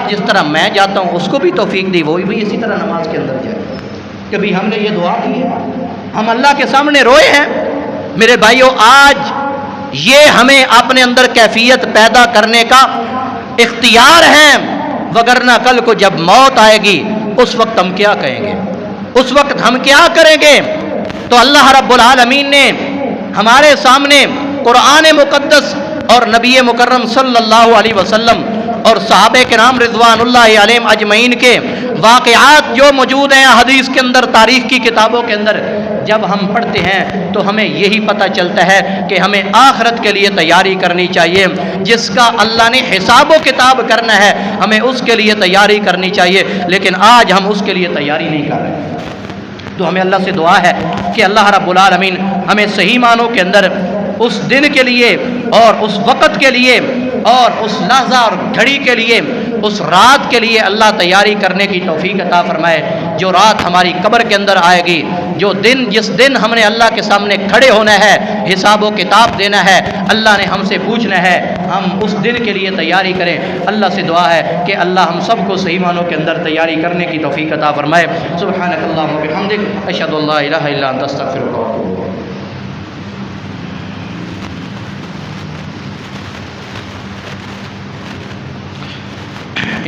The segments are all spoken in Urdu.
جس طرح میں جاتا ہوں اس کو بھی توفیق دی، وہ بھی اسی طرح نماز کے اندر جائے۔ کبھی ہم نے یہ دعا کی ہے، ہم اللہ کے سامنے روئے ہیں؟ میرے بھائیوں، آج یہ ہمیں اپنے اندر کیفیت پیدا کرنے کا اختیار ہے، وگرنہ کل کو جب موت آئے گی اس وقت ہم کیا کہیں گے، اس وقت ہم کیا کریں گے؟ تو اللہ رب العالمین نے ہمارے سامنے قرآن مقدس اور نبی مکرم صلی اللہ علیہ وسلم اور صحابہ کرام رضوان اللہ علیہم اجمعین کے واقعات جو موجود ہیں حدیث کے اندر، تاریخ کی کتابوں کے اندر، جب ہم پڑھتے ہیں تو ہمیں یہی پتہ چلتا ہے کہ ہمیں آخرت کے لیے تیاری کرنی چاہیے، جس کا اللہ نے حساب و کتاب کرنا ہے ہمیں اس کے لیے تیاری کرنی چاہیے، لیکن آج ہم اس کے لیے تیاری نہیں کر رہے۔ تو ہمیں اللہ سے دعا ہے کہ اللہ رب العالمین ہمیں صحیح معنوں کے اندر اس دن کے لیے اور اس وقت کے لیے اور اس لحظہ اور گھڑی کے لیے، اس رات کے لیے اللہ تیاری کرنے کی توفیق عطا فرمائے، جو رات ہماری قبر کے اندر آئے گی، جو دن جس دن ہم نے اللہ کے سامنے کھڑے ہونا ہے، حساب و کتاب دینا ہے، اللہ نے ہم سے پوچھنا ہے، ہم اس دن کے لیے تیاری کریں۔ اللہ سے دعا ہے کہ اللہ ہم سب کو صحیح معنوں کے اندر تیاری کرنے کی توفیق عطا فرمائے۔ سبحانک اللہم و بحمدک، اشہد ان لا الہ الا انت، استغفرک و اتوب الیک۔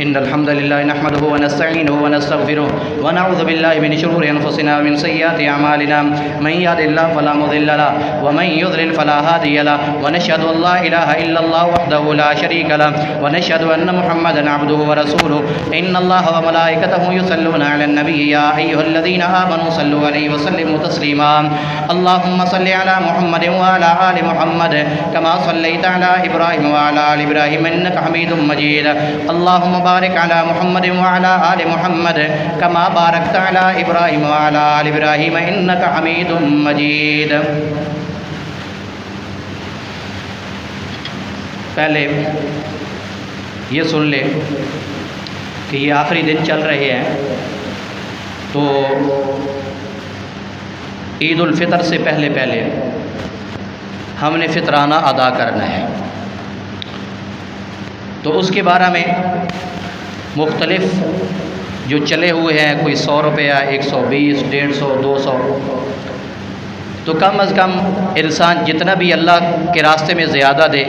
إن الحمد لله نحمده ونستعينه ونستغفره ونعوذ بالله من شرور أنفسنا ومن سيئات أعمالنا، من يهد الله فلا مضل له ومن يضلل فلا هادي له، ونشهد أن لا إله إلا الله وحده لا شريك له، ونشهد أن محمدا عبده ورسوله، إن الله وملائكته يصلون على النبي يا أيها الذين آمنوا صلوا عليه وسلموا تسليما، اللهم صل على محمد وعلى آل محمد كما صليت على إبراهيم وعلى آل إبراهيم إنك حميد مجيد، اللهم بارك على محمد وعلى آل محمد كما باركت على إبراهيم وعلى آل إبراهيم إنك حميد مجيد۔ پہلے یہ سن لے کہ یہ آخری دن چل رہے ہیں، تو عید الفطر سے پہلے ہم نے فطرانہ ادا کرنا ہے، تو اس کے بارے میں مختلف جو چلے ہوئے ہیں، کوئی 100 روپیہ، 120، 150، 200، تو کم از کم انسان جتنا بھی اللہ کے راستے میں زیادہ دے،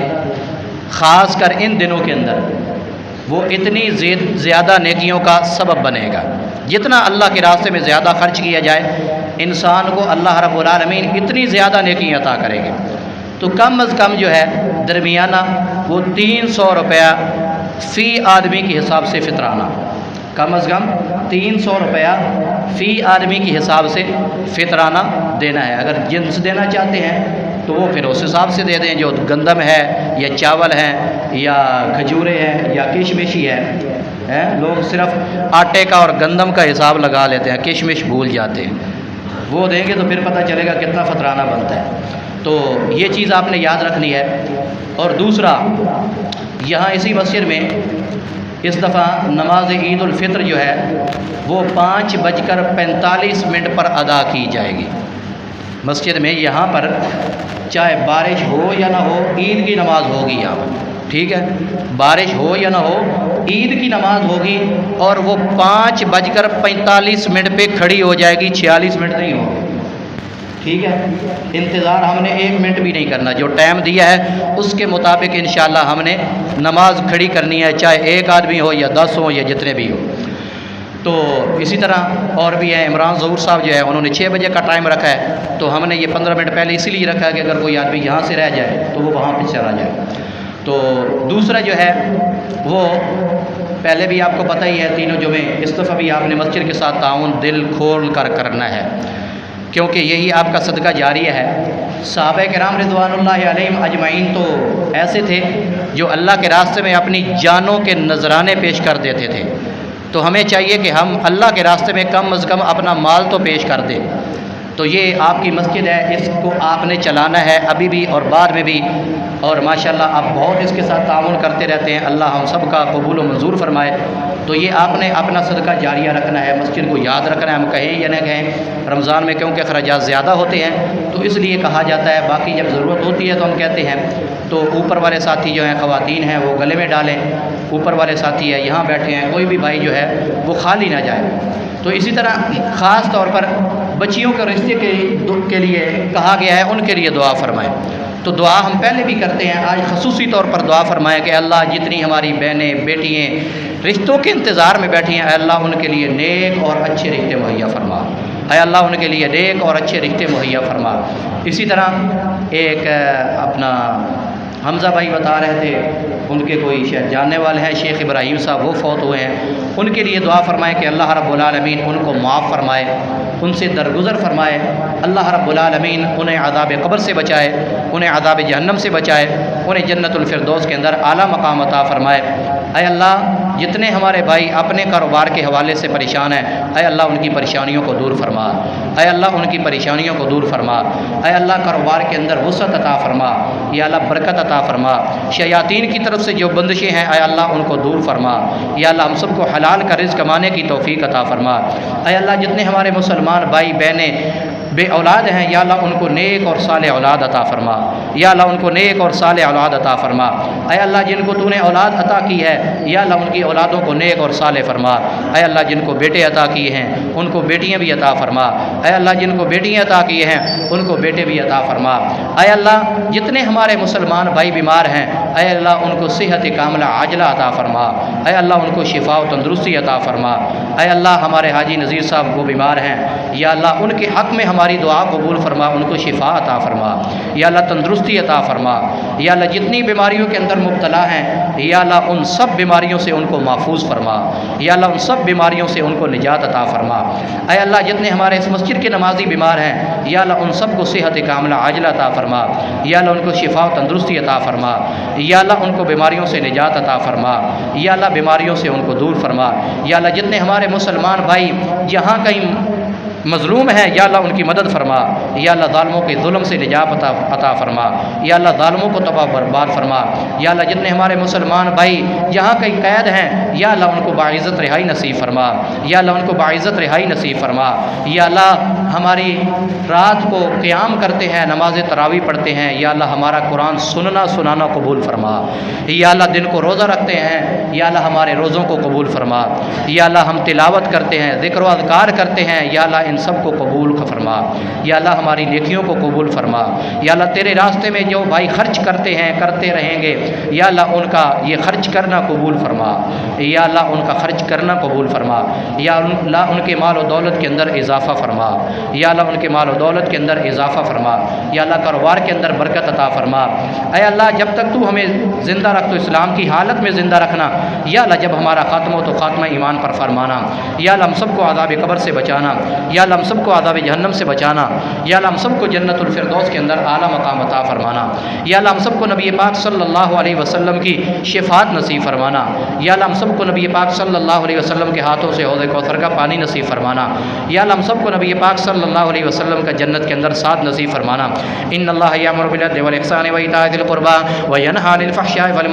خاص کر ان دنوں کے اندر، وہ اتنی زیادہ نیکیوں کا سبب بنے گا۔ جتنا اللہ کے راستے میں زیادہ خرچ کیا جائے، انسان کو اللہ رب العالمین اتنی زیادہ نیکی عطا کریں گے۔ تو کم از کم جو ہے درمیانہ وہ 300 روپیہ فی آدمی کے حساب سے فطرانہ، کم از کم 300 روپیہ فی آدمی کے حساب سے فطرانہ دینا ہے۔ اگر جنس دینا چاہتے ہیں تو وہ پھر اس حساب سے دے دیں، جو گندم ہے یا چاول ہے یا کھجورے ہیں یا کشمشی ہے۔ لوگ صرف آٹے کا اور گندم کا حساب لگا لیتے ہیں، کشمش بھول جاتے ہیں، وہ دیں گے تو پھر پتہ چلے گا کتنا فطرانہ بنتا ہے۔ تو یہ چیز آپ نے یاد رکھنی ہے۔ اور دوسرا، یہاں اسی مسجد میں اس دفعہ نماز عید الفطر جو ہے وہ 5:45 پر ادا کی جائے گی مسجد میں۔ یہاں پر چاہے بارش ہو یا نہ ہو، عید کی نماز ہوگی یہاں پر، ٹھیک ہے؟ بارش ہو یا نہ ہو، عید کی نماز ہوگی، اور وہ 5:45 پہ کھڑی ہو جائے گی، 46 منٹ نہیں ہوگی، ٹھیک ہے؟ انتظار ہم نے 1 منٹ بھی نہیں کرنا، جو ٹائم دیا ہے اس کے مطابق انشاءاللہ ہم نے نماز کھڑی کرنی ہے، چاہے 1 آدمی ہو یا 10 ہو یا جتنے بھی ہو۔ تو اسی طرح اور بھی ہیں، عمران ظہور صاحب جو ہے انہوں نے 6 بجے کا ٹائم رکھا ہے، تو ہم نے یہ 15 منٹ پہلے اسی لیے رکھا ہے کہ اگر کوئی آدمی یہاں سے رہ جائے تو وہ وہاں پہ چلا جائے۔ تو دوسرا جو ہے وہ پہلے بھی آپ کو پتہ ہی ہے، تینوں جمعے، اس دفعہ بھی آپ نے مسجد کے ساتھ تعاون دل کھول کر کرنا ہے، کیونکہ یہی آپ کا صدقہ جاریہ ہے۔ صحابہ کرام رضوان اللہ علیہم اجمعین تو ایسے تھے جو اللہ کے راستے میں اپنی جانوں کے نذرانے پیش کر دیتے تھے، تو ہمیں چاہیے کہ ہم اللہ کے راستے میں کم از کم اپنا مال تو پیش کر دیں۔ تو یہ آپ کی مسجد ہے، اس کو آپ نے چلانا ہے ابھی بھی اور بعد میں بھی، اور ماشاءاللہ آپ بہت اس کے ساتھ تعاون کرتے رہتے ہیں، اللہ ہم سب کا قبول و منظور فرمائے۔ تو یہ آپ نے اپنا صدقہ جاریہ رکھنا ہے، مسجد کو یاد رکھنا ہے، ہم کہیں یا نہ کہیں رمضان میں کیونکہ اخراجات زیادہ ہوتے ہیں تو اس لیے کہا جاتا ہے، باقی جب ضرورت ہوتی ہے تو ہم کہتے ہیں۔ تو اوپر والے ساتھی جو ہیں خواتین ہیں وہ گلے میں ڈالیں، اوپر والے ساتھی ہے، یہاں بیٹھے ہیں، کوئی بھی بھائی جو ہے وہ خالی نہ جائے۔ تو اسی طرح خاص طور پر بچیوں کے رشتے کے لیے کہا گیا ہے، ان کے لیے دعا فرمائیں۔ تو دعا ہم پہلے بھی کرتے ہیں، آج خصوصی طور پر دعا فرمائیں کہ اللہ جتنی ہماری بہنیں بیٹیاں رشتوں کے انتظار میں بیٹھی ہیں، اے اللہ ان کے لیے نیک اور اچھے رشتے مہیا فرما، اے اللہ ان کے لیے نیک اور اچھے رشتے مہیا فرما۔ اسی طرح ایک اپنا حمزہ بھائی بتا رہے تھے، ان کے کوئی شاید جاننے والے ہیں، شیخ ابراہیم صاحب وہ فوت ہوئے ہیں، ان کے لیے دعا فرمائیں کہ اللہ رب العالمین ان کو معاف فرمائے، ان سے درگزر فرمائے، اللہ رب العالمین انہیں عذاب قبر سے بچائے، انہیں عذاب جہنم سے بچائے، انہیں جنت الفردوس کے اندر اعلیٰ مقام عطا فرمائے۔ اے اللہ جتنے ہمارے بھائی اپنے کاروبار کے حوالے سے پریشان ہیں، اے اللہ ان کی پریشانیوں کو دور فرما، اے اللہ ان کی پریشانیوں کو دور فرما، اے اللہ کاروبار کے اندر وسعت عطا فرما، یا اللہ برکت عطا فرما، شیاطین کی طرف سے جو بندشیں ہیں اے اللہ ان کو دور فرما، یا اللہ ہم سب کو حلال کا رزق کمانے کی توفیق عطا فرما۔ اے اللہ جتنے ہمارے مسلمان بھائی بہنیں بے اولاد ہیں، یا اللہ ان کو نیک اور صالح اولاد عطا فرما، یا اللہ ان کو نیک اور صالح اولاد عطا فرما۔ اے اللہ جن کو تو نے اولاد عطا کی ہے، یا اللہ ان کی اولادوں کو نیک اور صالح فرما۔ اے اللہ جن کو بیٹے عطا کیے ہیں ان کو بیٹیاں بھی عطا فرما، اے اللہ جن کو بیٹیاں عطا کیے ہیں ان کو بیٹے بھی عطا فرما۔ اے اللہ جتنے ہمارے مسلمان بھائی بیمار ہیں، اے اللہ ان کو صحت کاملہ عاجلہ عطا فرما، اے اللہ ان کو شفا و تندرستی عطا فرما۔ اے اللہ ہمارے حاجی نذیر صاحب وہ بیمار ہیں، یا اللہ ان کے حق میں ہماری دعا قبول فرما، ان کو شفا عطا فرما، یا اللہ تندرستی عطا فرما، یا اللہ جتنی بیماریوں کے اندر مبتلا ہیں، یا اللہ ان سب بیماریوں سے ان کو محفوظ فرما، یا اللہ ان سب بیماریوں سے ان کو نجات عطا فرما۔ اے اللہ جتنے ہمارے اس مسجد کے نمازی بیمار ہیں، یا اللہ ان سب کو صحت کاملہ عاجلہ عطا فرما، یا اللہ ان کو شفا و تندرستی عطا فرما، یا اللہ ان کو بیماریوں سے نجات عطا فرما، یا اللہ بیماریوں سے ان کو دور فرما۔ یا اللہ جتنے ہمارے مسلمان بھائی جہاں کہیں مظلوم ہے، یا اللہ ان کی مدد فرما، یا اللہ ظالموں کے ظلم سے نجات عطا فرما، یا اللہ ظالموں کو تباہ برباد فرما۔ یا اللہ جتنے ہمارے مسلمان بھائی جہاں کہیں قید ہیں، یا اللہ ان کو باعزت رہائی نصیب فرما، یا اللہ ان کو باعزت رہائی نصیب فرما۔ یا اللہ ہماری رات کو قیام کرتے ہیں، نماز تراویح پڑھتے ہیں، یا اللہ ہمارا قرآن سنانا قبول فرما۔ یا اللہ دن کو روزہ رکھتے ہیں، یا اللہ ہمارے روزوں کو قبول فرما۔ یا اللہ ہم تلاوت کرتے ہیں، ذکر و اذکار کرتے ہیں، یا اللہ ان سب کو قبول فرما۔ یا اللہ ہماری نیکیوں کو قبول فرما۔ یا اللہ تیرے راستے میں جو بھائی خرچ کرتے ہیں، کرتے رہیں گے، یا اللہ ان کا یہ خرچ کرنا قبول فرما، یا اللہ ان کا خرچ کرنا قبول فرما۔ یا اللہ ان کے مال و دولت کے اندر اضافہ فرما، یا اللہ ان کے مال و دولت کے اندر اضافہ فرما۔ یا اللہ کاروبار کے اندر برکت عطا فرما۔ اے اللہ جب تک تو ہمیں زندہ رکھ تو اسلام کی حالت میں زندہ رکھنا، یا اللہ جب ہمارا خاتمہ ہو تو خاتمہ ایمان پر فرمانا۔ یا اللہ ہم سب کو عذاب قبر سے بچانا، یا اللہ ہم سب کو عذاب جہنم سے بچانا۔ یا اللہ ہم سب کو جنت الفردوس کے اندر اعلیٰ مقام عطا فرمانا۔ یا اللہ ہم سب کو نبی پاک صلی اللہ علیہ وسلم کی شفاعت نصیب فرمانا۔ یا اللہ ہم سب کو نبی پاک صلی اللہ علیہ وسلم کے ہاتھوں سے حوض کوثر کا پانی نصیب فرمانا۔ یا اللہ ہم سب کو نبی پاک صلی اللہ علیہ وسلم کا جنت کے اندر ساتھ نصیب فرمانا۔ ان اللہ یامر بالعدل والاحسان وایتاء ذی القربى وینہی عن الفحشاء والمنکر